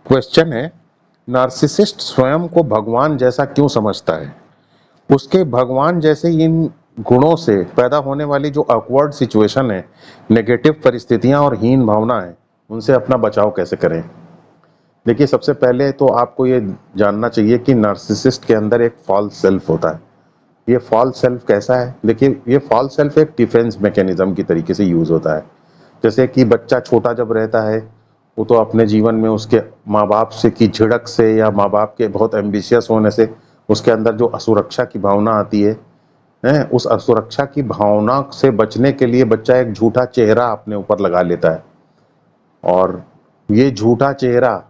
Question है, narcissist स्वयं को भगवान जैसा क्यों समझता है? उसके भगवान जैसे इन गुणों से पैदा होने वाली जो awkward सिचुएशन है, नेगेटिव परिस्थितियां और हीन भावना है, उनसे अपना बचाव कैसे करें? देखिए, सबसे पहले तो आपको ये जानना चाहिए कि नार्सिसिस्ट के अंदर एक फॉल्स सेल्फ होता है। ये फॉल्स सेल्फ कैसा है? देखिए, ये फॉल्स सेल्फ एक डिफेंस मैकेनिज्म की तरीके से यूज होता है। जैसे कि बच्चा छोटा जब रहता है, वो तो अपने जीवन में उसके माँ बाप से की झिड़क से या माँ बाप के बहुत एम्बिशियस होने से उसके अंदर जो असुरक्षा की भावना आती है, उस असुरक्षा की भावना से बचने के लिए बच्चा एक झूठा चेहरा अपने ऊपर लगा लेता है। और ये झूठा चेहरा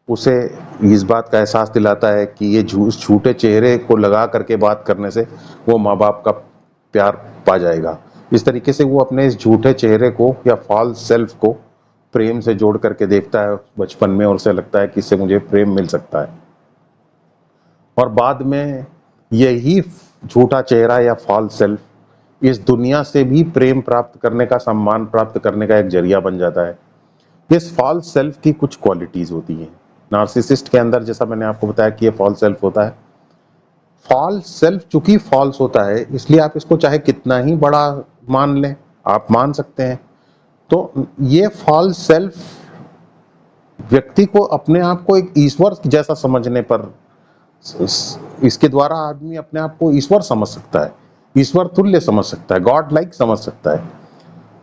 उसे इस बात का एहसास दिलाता है कि ये झूठे चेहरे को लगा करके बात करने से वो माँ बाप का प्यार पा जाएगा। इस तरीके से वो अपने इस झूठे चेहरे को या फॉल्स सेल्फ को प्रेम से जोड़ करके देखता है बचपन में, और उसे लगता है कि इससे मुझे प्रेम मिल सकता है। और बाद में यही झूठा चेहरा या फॉल्स सेल्फ इस दुनिया से भी प्रेम प्राप्त करने का, सम्मान प्राप्त करने का एक जरिया बन जाता है। इस फॉल्स सेल्फ की कुछ क्वालिटीज होती हैं नार्सिसिस्ट के अंदर, जैसा मैंने आपको बताया कि ये फॉल्स सेल्फ होता है। फॉल्स सेल्फ चूंकि फॉल्स होता है, इसलिए आप इसको चाहे कितना ही बड़ा मान लें, आप मान सकते हैं। तो ये फॉल्स सेल्फ व्यक्ति को अपने आप को एक ईश्वर जैसा समझने पर, इसके द्वारा आदमी अपने आप को ईश्वर समझ सकता है, ईश्वर तुल्य समझ सकता है, गॉड लाइक समझ सकता है।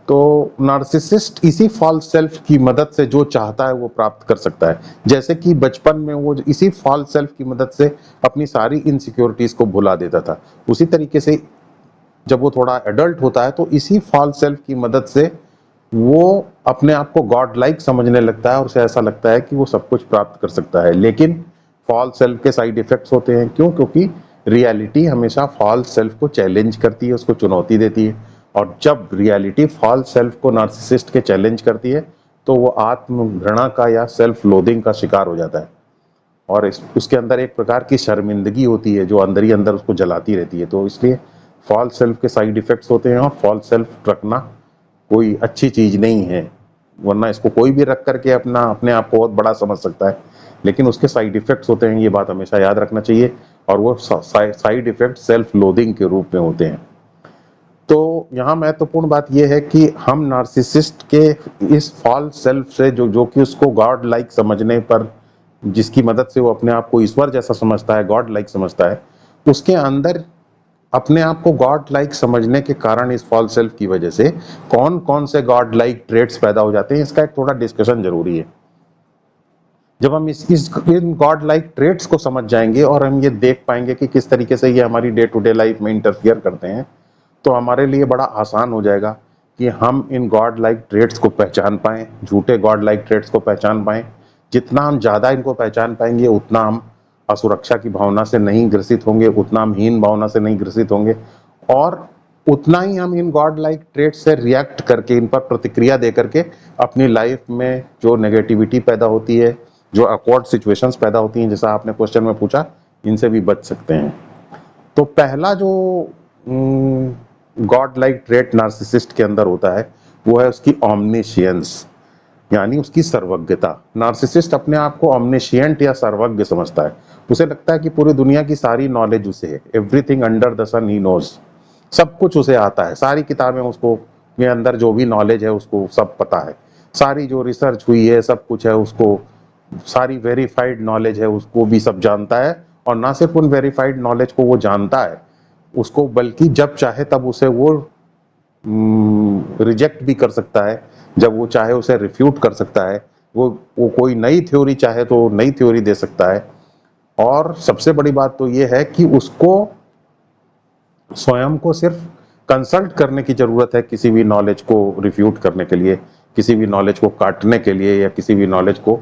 तो नार्सिसिस्ट इसी फॉल्स सेल्फ की मदद से जो चाहता है वो प्राप्त कर सकता है। जैसे कि बचपन में वो इसी फॉल्स सेल्फ की मदद से अपनी सारी इनसिक्योरिटीज को भुला देता था, उसी तरीके से जब वो थोड़ा एडल्ट होता है तो इसी फॉल्स सेल्फ की मदद से वो अपने आप को गॉड लाइक समझने लगता है और उसे ऐसा लगता है कि वो सब कुछ प्राप्त कर सकता है। लेकिन फॉल्स सेल्फ के साइड इफेक्ट्स होते हैं। क्यों? क्योंकि रियलिटी हमेशा फॉल्स सेल्फ को चैलेंज करती है, उसको चुनौती देती है। और जब रियलिटी फॉल्स सेल्फ को नार्सिसिस्ट के चैलेंज करती है तो वो आत्म घृणा का या सेल्फ लोडिंग का शिकार हो जाता है। और उसके अंदर एक प्रकार की शर्मिंदगी होती है जो अंदर ही अंदर उसको जलाती रहती है। तो इसलिए फॉल्स सेल्फ के साइड इफेक्ट्स होते हैं, और फॉल्स सेल्फ रखना कोई अच्छी चीज नहीं है। वरना इसको कोई भी रख करके अपने आप को बहुत बड़ा समझ सकता है, लेकिन उसके साइड इफेक्ट्स होते हैं, ये बात हमेशा याद रखना चाहिए। और वो साइड इफेक्ट सेल्फ लोडिंग के रूप में होते हैं। तो यहाँ महत्वपूर्ण बात यह है कि हम नार्सिसिस्ट के इस फॉल्स सेल्फ से जो कि उसको गॉड लाइक समझने पर, जिसकी मदद से वो अपने आप को ईश्वर जैसा समझता है, गॉड लाइक समझता है, उसके अंदर अपने आप को गॉड लाइक समझने के कारण इस फॉल्स सेल्फ की वजह से कौन कौन से गॉड लाइक ट्रेट्स पैदा हो जाते हैं, इसका एक थोड़ा डिस्कशन जरूरी है। जब हम इन गॉड लाइक ट्रेट्स को समझ जाएंगे और हम ये देख पाएंगे कि किस तरीके से ये हमारी डे टू डे लाइफ में इंटरफियर करते हैं, तो हमारे लिए बड़ा आसान हो जाएगा कि हम इन गॉड लाइक ट्रेट्स को पहचान पाएं, झूठे गॉड लाइक ट्रेट्स को पहचान पाएं। जितना हम ज्यादा इनको पहचान पाएंगे, उतना हम असुरक्षा की भावना से नहीं ग्रसित होंगे, उतना हम हीन भावना से नहीं ग्रसित होंगे, और उतना ही हम इन गॉड लाइक ट्रेट्स से रिएक्ट करके, इन पर प्रतिक्रिया दे करके अपनी लाइफ में जो नेगेटिविटी पैदा होती है, जो awkward सिचुएशंस पैदा होती हैं, जैसा आपने क्वेश्चन में पूछा, इनसे भी बच सकते हैं। तो पहला जो गॉड लाइक ट्रेट नार्सिसिस्ट के अंदर होता है वो है उसकी ऑमनिशियंस, यानी उसकी सर्वज्ञता। नार्सिसिस्ट अपने आप को ऑमनिशियंट या सर्वज्ञ समझता है। उसे लगता है कि पूरी दुनिया की सारी नॉलेज उसे है, everything under the sun he knows, सब कुछ उसे आता है, सारी किताबें उसको, के अंदर जो भी नॉलेज है उसको सब पता है, सारी जो रिसर्च हुई है सब कुछ है उसको, सारी वेरीफाइड नॉलेज है उसको भी सब जानता है। और ना सिर्फ उन वेरीफाइड नॉलेज को वो जानता है उसको, बल्कि जब चाहे तब उसे वो रिजेक्ट भी कर सकता है, जब वो चाहे उसे रिफ्यूट कर सकता है। वो कोई नई थ्योरी चाहे तो नई थ्योरी दे सकता है। और सबसे बड़ी बात तो ये है कि उसको स्वयं को सिर्फ कंसल्ट करने की जरूरत है किसी भी नॉलेज को रिफ्यूट करने के लिए, किसी भी नॉलेज को काटने के लिए, या किसी भी नॉलेज को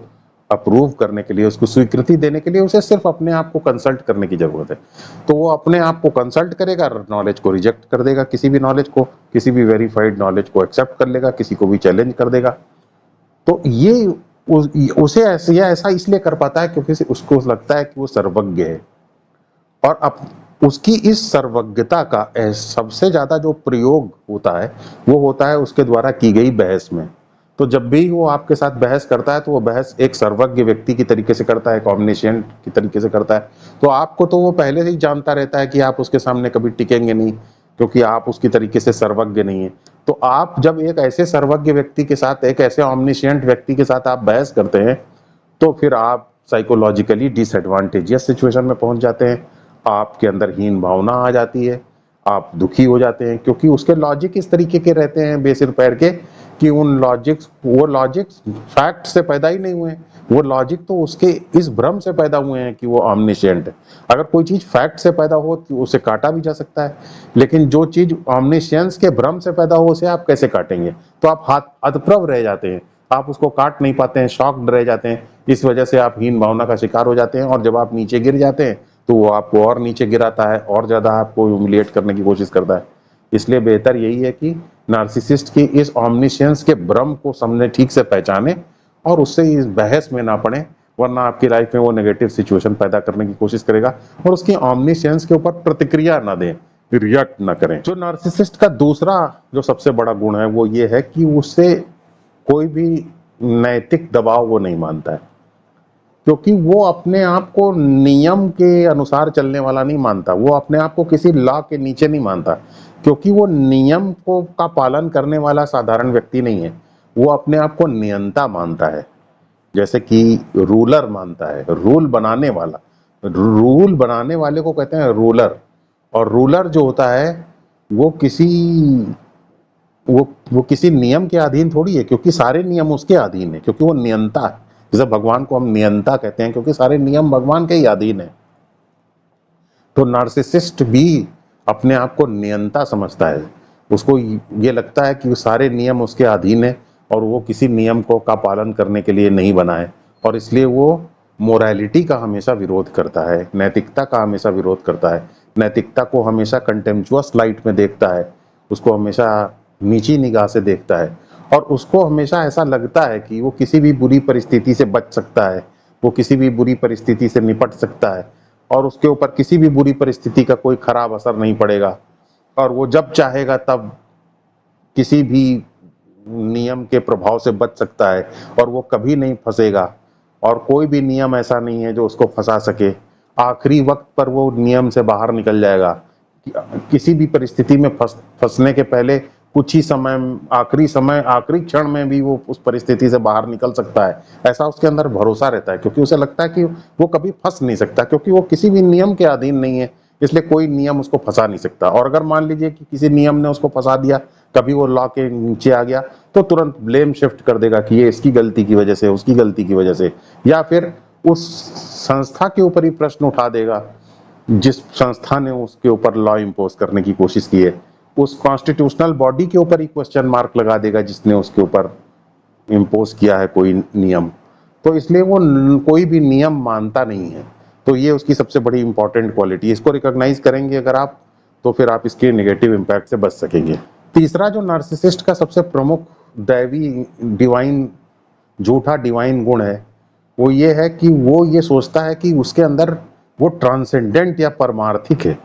अप्रूव करने के लिए, उसको स्वीकृति देने के लिए उसे सिर्फ अपने आप को कंसल्ट करने की जरूरत है। तो वो अपने आप को कंसल्ट करेगा, नॉलेज को रिजेक्ट कर देगा, किसी भी नॉलेज को, किसी भी वेरीफाइड नॉलेज को एक्सेप्ट कर लेगा, किसी को भी चैलेंज कर देगा। तो ये उसे ऐसा इसलिए कर पाता है क्योंकि उसको लगता है कि वो सर्वज्ञ है। और अब उसकी इस सर्वज्ञता का सबसे ज्यादा जो प्रयोग होता है वो होता है उसके द्वारा की गई बहस में। तो जब भी वो आपके साथ बहस करता है तो वो बहस एक सर्वज्ञ व्यक्ति की तरीके से करता है, एक ऑमनिशिएंट की तरीके से करता है। तो आपको तो वो पहले से ही जानता रहता है कि आप उसके सामने कभी टिकेंगे नहीं, क्योंकि आप उसकी तरीके से सर्वज्ञ नहीं है। तो आप जब एक ऐसे सर्वज्ञ व्यक्ति के साथ, एक ऐसे ऑमनिशिएंट व्यक्ति के साथ आप बहस करते हैं, तो फिर आप साइकोलॉजिकली डिसएडवांटेजियस सिचुएशन में पहुंच जाते हैं। आपके अंदर हीन भावना आ जाती है, आप दुखी हो जाते हैं, क्योंकि उसके लॉजिक इस तरीके के रहते हैं बेसिर पैर के, कि वो लॉजिक्स फैक्ट से पैदा ही नहीं हुए। वो लॉजिक तो उसके इस भ्रम से पैदा हुए हैं कि वो ऑमनिशिएंट है। अगर कोई चीज फैक्ट से पैदा हो तो उसे काटा भी जा सकता है, लेकिन जो चीज ऑमनिशियंस के भ्रम से पैदा हो उसे आप कैसे काटेंगे? तो आप हाथ अधप्रव रह जाते हैं, आप उसको काट नहीं पाते हैं, शॉक्ड रह जाते हैं। इस वजह से आप हीन भावना का शिकार हो जाते हैं, और जब आप नीचे गिर जाते हैं तो वो आपको और नीचे गिराता है, और ज्यादा आपको ह्यूमिलिएट करने की कोशिश करता है। इसलिए बेहतर यही है कि नार्सिसिस्ट की इस ऑमनिशियंस के भ्रम को समझे, ठीक से पहचाने, और उससे इस बहस में ना पड़े, वरना आपकी लाइफ में वो नेगेटिव सिचुएशन पैदा करने की कोशिश करेगा, और उसकी ऑमनिशियंस के ऊपर प्रतिक्रिया ना दें, रिएक्ट ना करें। जो नार्सिसिस्ट का दूसरा जो सबसे बड़ा गुण है वो ये है कि उससे कोई भी नैतिक दबाव वो नहीं मानता है, क्योंकि वो अपने आप को नियम के अनुसार चलने वाला नहीं मानता, वो अपने आप को किसी लॉ के नीचे नहीं मानता, क्योंकि वो नियम को का पालन करने वाला साधारण व्यक्ति नहीं है। वो अपने आप को नियंता मानता है, जैसे कि रूलर मानता है, रूल बनाने वाला। रूल बनाने वाले को कहते हैं रूलर। और रूलर जो होता है वो किसी वो किसी नियम के अधीन थोड़ी है, क्योंकि सारे नियम उसके अधीन है, क्योंकि वो नियंता है। जैसे भगवान को हम नियंता कहते हैं, क्योंकि सारे नियम भगवान के ही अधीन है। तो नार्सिसिस्ट भी अपने आप को नियंता समझता है। उसको ये लगता है कि सारे नियम उसके अधीन है, और वो किसी नियम को का पालन करने के लिए नहीं बना है, और इसलिए वो मोरालिटी का हमेशा विरोध करता है, नैतिकता का हमेशा विरोध करता है, नैतिकता को हमेशा कंटेम्पचुअस लाइट में देखता है, उसको हमेशा नीची निगाह से देखता है, और उसको हमेशा ऐसा लगता है कि वो किसी भी बुरी परिस्थिति से बच सकता है, वो किसी भी बुरी परिस्थिति से निपट सकता है, और उसके ऊपर किसी भी बुरी परिस्थिति का कोई खराब असर नहीं पड़ेगा, और वो जब चाहेगा तब किसी भी नियम के प्रभाव से बच सकता है, और वो कभी नहीं फंसेगा, और कोई भी नियम ऐसा नहीं है जो उसको फंसा सके। आखिरी वक्त पर वो नियम से बाहर निकल जाएगा। किसी भी परिस्थिति में फंसने के पहले कुछ ही समय, आखिरी क्षण में भी वो उस परिस्थिति से बाहर निकल सकता है, ऐसा उसके अंदर भरोसा रहता है, क्योंकि उसे लगता है कि वो कभी फंस नहीं सकता, क्योंकि वो किसी भी नियम के अधीन नहीं है, इसलिए कोई नियम उसको फंसा नहीं सकता। और अगर मान लीजिए कि किसी नियम ने उसको फंसा दिया, कभी वो लॉ के नीचे आ गया, तो तुरंत ब्लेम शिफ्ट कर देगा कि ये इसकी गलती की वजह से, उसकी गलती की वजह से, या फिर उस संस्था के ऊपर ही प्रश्न उठा देगा जिस संस्था ने उसके ऊपर लॉ इम्पोज करने की कोशिश की है, उस कॉन्स्टिट्यूशनल बॉडी के ऊपर ही क्वेश्चन मार्क लगा देगा जिसने उसके ऊपर इम्पोज किया है कोई नियम। तो इसलिए वो कोई भी नियम मानता नहीं है। तो ये उसकी सबसे बड़ी इंपॉर्टेंट क्वालिटी है। इसको रिकॉग्नाइज करेंगे अगर आप, तो फिर आप इसके नेगेटिव इम्पैक्ट से बच सकेंगे। तीसरा जो नार्सिसिस्ट का सबसे प्रमुख दैवी डिवाइन झूठा डिवाइन गुण है, वो ये है कि वो ये सोचता है कि उसके अंदर वो ट्रांसेंडेंट या परमार्थिक है,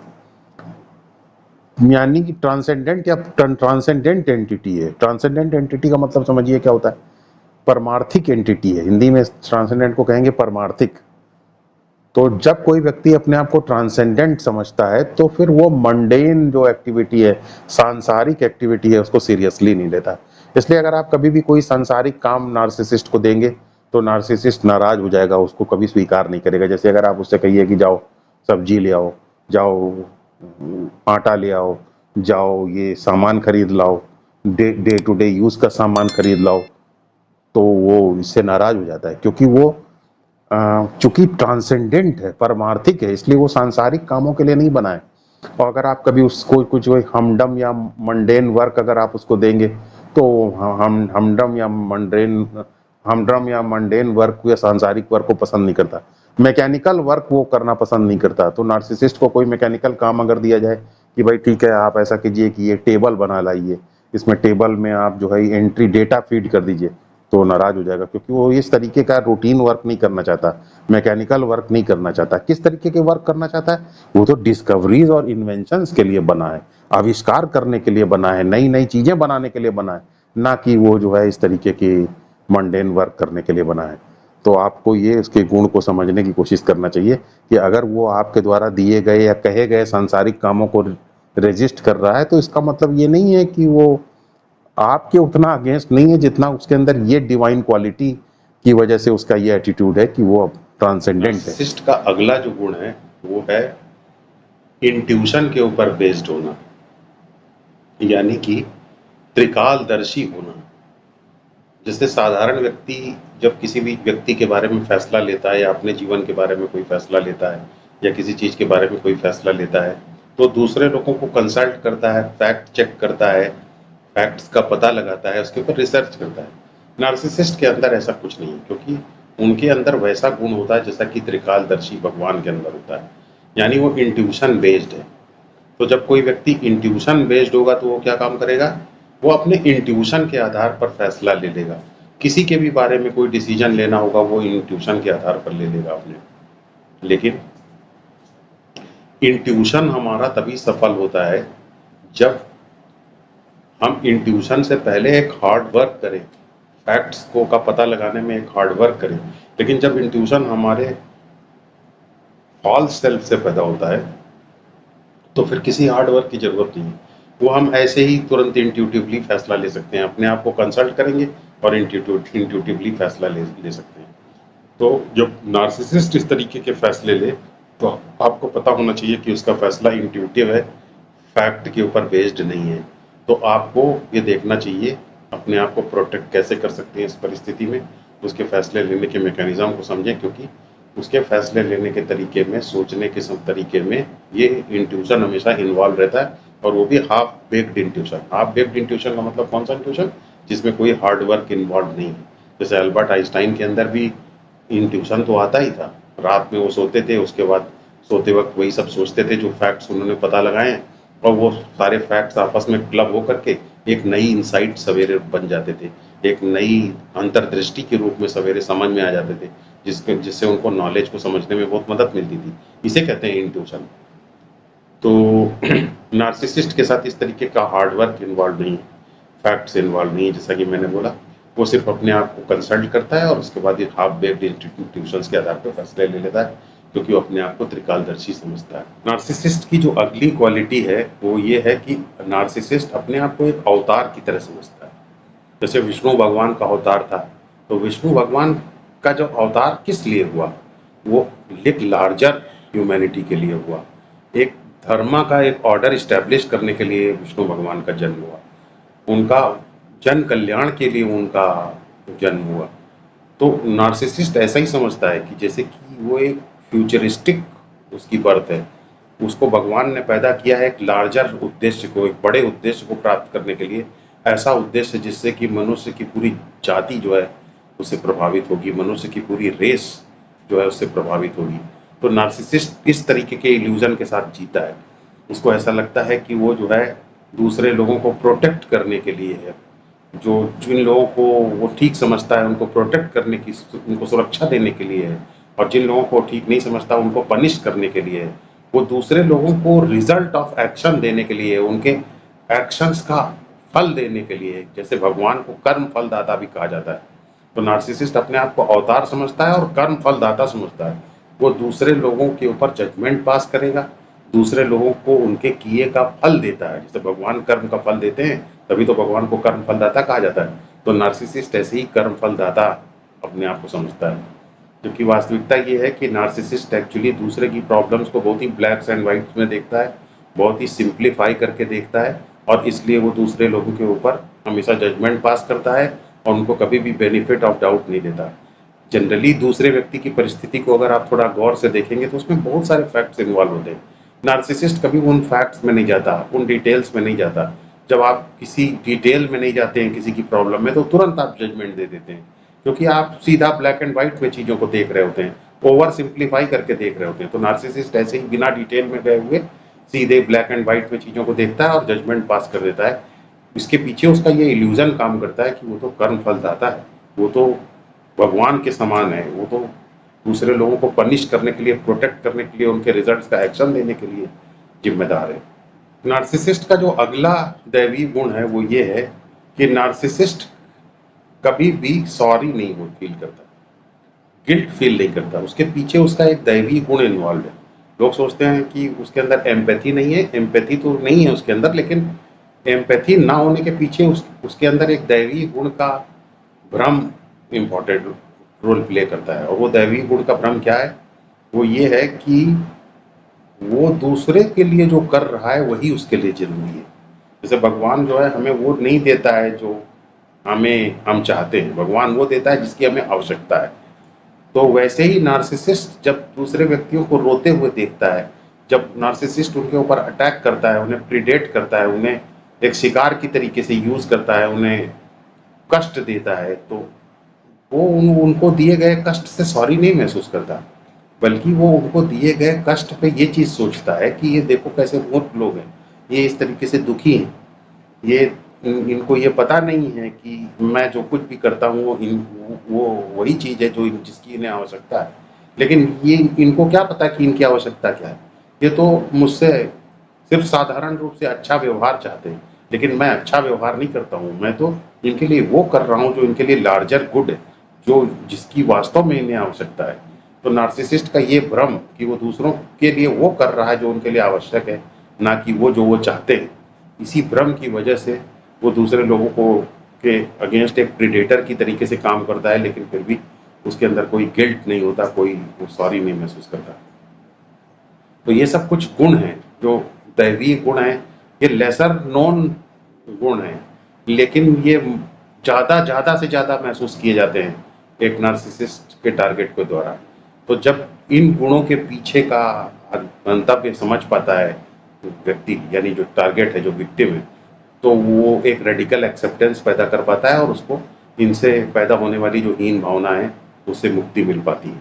यानी कि ट्रांसेंडेंट या ट्रांसेंडेंट एंटिटी है। ट्रांसेंडेंट एंटिटी का मतलब समझिए क्या होता है, परमार्थिक एंटिटी है। हिंदी में ट्रांसेंडेंट को कहेंगे परमार्थिक। तो जब कोई व्यक्ति अपने आप को ट्रांसेंडेंट समझता है, तो फिर वो मंडेन जो एक्टिविटी है, सांसारिक एक्टिविटी है, उसको सीरियसली नहीं लेता। इसलिए अगर आप कभी भी कोई सांसारिक काम नार्सिसिस्ट को देंगे, तो नार्सिसिस्ट नाराज हो जाएगा, उसको कभी स्वीकार नहीं करेगा। जैसे अगर आप उससे कहिए कि जाओ सब्जी ले आओ, जाओ आटा ले आओ, जाओ ये सामान खरीद लाओ, डे टू डे यूज का सामान खरीद लाओ, तो वो इससे नाराज हो जाता है, क्योंकि वो चूंकि ट्रांसेंडेंट है, परमार्थिक है, इसलिए वो सांसारिक कामों के लिए नहीं बना है। और अगर आप कभी उसको कुछ हमडम या मंडेन वर्क अगर आप उसको देंगे, तो हमडम या मंडेन वर्क या सांसारिक वर्क को पसंद नहीं करता, मैकेनिकल वर्क वो करना पसंद नहीं करता। तो नार्सिसिस्ट को कोई मैकेनिकल काम अगर दिया जाए कि भाई ठीक है आप ऐसा कीजिए कि ये टेबल बना लाइए, इसमें टेबल में आप जो है एंट्री डेटा फीड कर दीजिए, तो नाराज हो जाएगा, क्योंकि वो इस तरीके का रूटीन वर्क नहीं करना चाहता, मैकेनिकल वर्क नहीं करना चाहता। किस तरीके के वर्क करना चाहता है? वो तो डिस्कवरीज और इन्वेंशंस के लिए बना है, आविष्कार करने के लिए बना है, नई नई चीजें बनाने के लिए बना है। ना कि वो जो है इस तरीके की मंडेन वर्क करने के लिए बना है। तो आपको ये इसके गुण को समझने की कोशिश करना चाहिए कि अगर वो आपके द्वारा दिए गए या कहे गए सांसारिक कामों को रेजिस्ट कर रहा है, तो इसका मतलब ये नहीं है कि वो आपके उतना अगेंस्ट नहीं है जितना उसके अंदर ये डिवाइन क्वालिटी की वजह से उसका ये एटीट्यूड है कि वो ट्रांसेंडेंट है। नार्सिसिस्ट का अगला जो गुण है वो है इंट्यूशन के ऊपर बेस्ड होना, यानी कि त्रिकालदर्शी होना। जैसे साधारण व्यक्ति जब किसी भी व्यक्ति के बारे में फैसला लेता है या अपने जीवन के बारे में कोई फैसला लेता है या किसी चीज के बारे में कोई फैसला लेता है तो दूसरे लोगों को कंसल्ट करता है, फैक्ट चेक करता है, फैक्ट्स का पता लगाता है, उसके ऊपर रिसर्च करता है। नार्सिसिस्ट के अंदर ऐसा कुछ नहीं है, क्योंकि उनके अंदर वैसा गुण होता है जैसा कि त्रिकालदर्शी भगवान के अंदर होता है, यानी वो इंट्यूशन बेस्ड है। तो जब कोई व्यक्ति इंट्यूशन बेस्ड होगा तो वो क्या काम करेगा, वो अपने इंट्यूशन के आधार पर फैसला ले लेगा। किसी के भी बारे में कोई डिसीजन लेना होगा वो इंट्यूशन के आधार पर ले लेगा अपने। लेकिन इंट्यूशन हमारा तभी सफल होता है जब हम इंट्यूशन से पहले एक हार्ड वर्क करें, फैक्ट्स को का पता लगाने में एक हार्ड वर्क करें। लेकिन जब इंट्यूशन हमारे फॉल्स सेल्फ से पैदा होता है तो फिर किसी हार्ड वर्क की जरूरत नहीं है, वो हम ऐसे ही तुरंत इंट्यूटिवली फैसला ले सकते हैं, अपने आप को कंसल्ट करेंगे और इंट्यूटिवली फैसला ले सकते हैं। तो जब नार्सिसिस्ट इस तरीके के फैसले ले तो आपको पता होना चाहिए कि उसका फैसला इंट्यूटिव है, फैक्ट के ऊपर बेस्ड नहीं है। तो आपको ये देखना चाहिए अपने आप को प्रोटेक्ट कैसे कर सकते हैं इस परिस्थिति में, उसके फैसले लेने के मैकेनिज्म को समझें, क्योंकि उसके फैसले लेने के तरीके में, सोचने के सब तरीके में ये इंट्यूशन हमेशा इन्वॉल्व रहता है, और वो भी half baked intuition. Half baked intuition का मतलब कौन सा इंट्यूशन, जिसमें कोई हार्ड वर्क इन्वॉल्व नहीं है। जैसे अल्बर्ट आइंस्टाइन के अंदर भी इंट्यूशन तो आता ही था, रात में वो सोते थे, उसके बाद सोते वक्त वही सब सोचते थे जो फैक्ट्स उन्होंने पता लगाए हैं, और वो सारे फैक्ट्स आपस में क्लब होकर के एक नई इंसाइट सवेरे बन जाते थे, एक नई अंतर्दृष्टि के रूप में सवेरे समझ में आ जाते थे, जिससे उनको नॉलेज को समझने में बहुत मदद मिलती थी। इसे कहते हैं इंट्यूशन। तो नार्सिसिस्ट के साथ इस तरीके का हार्ड वर्क इन्वॉल्व नहीं है, फैक्ट्स इन्वॉल्व नहीं है। जैसा कि मैंने बोला, वो सिर्फ अपने आप को कंसल्ट करता है और उसके बाद ये हाफ बेक्ड इंस्टीट्यूशंस के आधार पर फैसले ले लेता है, क्योंकि वो अपने आप को त्रिकालदर्शी समझता है। नार्सिसिस्ट की जो अगली क्वालिटी है वो ये है कि नार्सिसिस्ट अपने आप को एक अवतार की तरह समझता है। जैसे विष्णु भगवान का अवतार था, तो विष्णु भगवान का जो अवतार किस लिए हुआ, वो एक लार्जर ह्यूमैनिटी के लिए हुआ, एक धर्म का एक ऑर्डर स्टैब्लिश करने के लिए विष्णु भगवान का जन्म हुआ, उनका जन कल्याण के लिए उनका जन्म हुआ। तो नार्सिसिस्ट ऐसा ही समझता है कि जैसे कि वो एक फ्यूचरिस्टिक उसकी बर्थ है, उसको भगवान ने पैदा किया है एक लार्जर उद्देश्य को, एक बड़े उद्देश्य को प्राप्त करने के लिए, ऐसा उद्देश्य जिससे कि मनुष्य की पूरी जाति जो है उससे प्रभावित होगी, मनुष्य की पूरी रेस जो है उससे प्रभावित होगी। तो नार्सिसिस्ट इस तरीके के इल्यूजन के साथ जीता है। उसको ऐसा लगता है कि वो जो है दूसरे लोगों को प्रोटेक्ट करने के लिए है, जो जिन लोगों को वो ठीक समझता है उनको प्रोटेक्ट करने की, उनको सुरक्षा देने के लिए है, और जिन लोगों को ठीक नहीं समझता उनको पनिश करने के लिए है। वो दूसरे लोगों को रिजल्ट ऑफ एक्शन देने के लिए, उनके एक्शंस का फल देने के लिए, जैसे भगवान को कर्म फलदाता भी कहा जाता है। तो नार्सिसिस्ट अपने आप को अवतार समझता है और कर्म फलदाता समझता है। वो दूसरे लोगों के ऊपर जजमेंट पास करेगा, दूसरे लोगों को उनके किए का फल देता है। जैसे भगवान कर्म का फल देते हैं, तभी तो भगवान को कर्म फलदाता कहा जाता है। तो नार्सिसिस्ट ऐसे ही कर्म फलदाता अपने आप को समझता है, क्योंकि वास्तविकता ये है कि नार्सिसिस्ट एक्चुअली दूसरे की प्रॉब्लम्स को बहुत ही ब्लैक्स एंड व्हाइट्स में देखता है, बहुत ही सिंप्लीफाई करके देखता है, और इसलिए वो दूसरे लोगों के ऊपर हमेशा जजमेंट पास करता है और उनको कभी भी बेनिफिट ऑफ डाउट नहीं देता। जनरली दूसरे व्यक्ति की परिस्थिति को अगर आप थोड़ा गौर से देखेंगे तो उसमें बहुत सारे फैक्ट्स इन्वॉल्व होते हैं। नार्सिसिस्ट कभी उन फैक्ट्स में नहीं जाता, उन डिटेल्स में नहीं जाता। जब आप किसी डिटेल में नहीं जाते हैं किसी की प्रॉब्लम में, तो तुरंत आप जजमेंट दे देते हैं, क्योंकि आप सीधा ब्लैक एंड व्हाइट में चीज़ों को देख रहे होते हैं, ओवर सिंप्लीफाई करके देख रहे होते हैं। तो नार्सिसिस्ट ऐसे ही बिना डिटेल में गए हुए सीधे ब्लैक एंड व्हाइट में चीज़ों को देखता है और जजमेंट पास कर देता है। इसके पीछे उसका ये इल्यूजन काम करता है कि वो तो कर्म फलदाता है, वो तो भगवान के समान है, वो तो दूसरे लोगों को पनिश करने के लिए, प्रोटेक्ट करने के लिए, उनके रिजल्ट्स का एक्शन देने के लिए जिम्मेदार है। नार्सिसिस्ट का जो अगला दैवीय गुण है वो ये है कि नार्सिसिस्ट कभी भी सॉरी नहीं हो फील करता, गिल्ट फील नहीं करता, उसके पीछे उसका एक दैवी गुण इन्वॉल्व है। लोग सोचते हैं कि उसके अंदर एम्पैथी नहीं है, एम्पैथी तो नहीं है उसके अंदर, लेकिन एम्पैथी ना होने के पीछे उसके अंदर एक दैवी गुण का भ्रम इम्पोर्टेंट रोल प्ले करता है। और वो दैवी गुण का भ्रम क्या है? वो ये है कि वो दूसरे के लिए जो कर रहा है वही उसके लिए जरूरी है। जैसे भगवान जो है हमें वो नहीं देता है जो हम चाहते हैं, भगवान वो देता है जिसकी हमें आवश्यकता है। तो वैसे ही नार्सिसिस्ट जब दूसरे व्यक्तियों को रोते हुए देखता है, जब नार्सिसिस्ट उनके ऊपर अटैक करता है, उन्हें प्रीडेट करता है, उन्हें एक शिकार की तरीके से यूज करता है, उन्हें कष्ट देता है, तो वो उनको दिए गए कष्ट से सॉरी नहीं महसूस करता, बल्कि वो उनको दिए गए कष्ट पे ये चीज सोचता है कि ये देखो कैसे मूर्ख लोग हैं, ये इस तरीके से दुखी हैं, ये इनको ये पता नहीं है कि मैं जो कुछ भी करता हूँ वो वही चीज है जो जिसकी इन्हें आवश्यकता है। लेकिन ये इनको क्या पता कि इनकी आवश्यकता क्या है? ये तो मुझसे सिर्फ साधारण रूप से अच्छा व्यवहार चाहते हैं, लेकिन मैं अच्छा व्यवहार नहीं करता हूँ, मैं तो इनके लिए वो कर रहा हूँ जो इनके लिए लार्जर गुड है, जो जिसकी वास्तव में इन्हें आवश्यकता है। तो नार्सिसिस्ट का ये भ्रम कि वो दूसरों के लिए वो कर रहा है जो उनके लिए आवश्यक है, ना कि वो जो वो चाहते हैं, इसी भ्रम की वजह से वो दूसरे लोगों को के अगेंस्ट एक प्रीडेटर की तरीके से काम करता है, लेकिन फिर भी उसके अंदर कोई गिल्ट नहीं होता, कोई सॉरी नहीं महसूस करता। तो ये सब कुछ गुण हैं जो दैवीय गुण हैं, ये लेसर नोन गुण हैं, लेकिन ये ज़्यादा से ज़्यादा महसूस किए जाते हैं एक नार्सिसिस्ट के टारगेट के द्वारा। तो जब इन गुणों के पीछे का मंतव्य समझ पाता है व्यक्ति, यानी जो टारगेट है, जो विक्टिम है, तो वो एक रेडिकल एक्सेप्टेंस पैदा कर पाता है और उसको इनसे पैदा होने वाली जो हीन भावना है उससे मुक्ति मिल पाती है।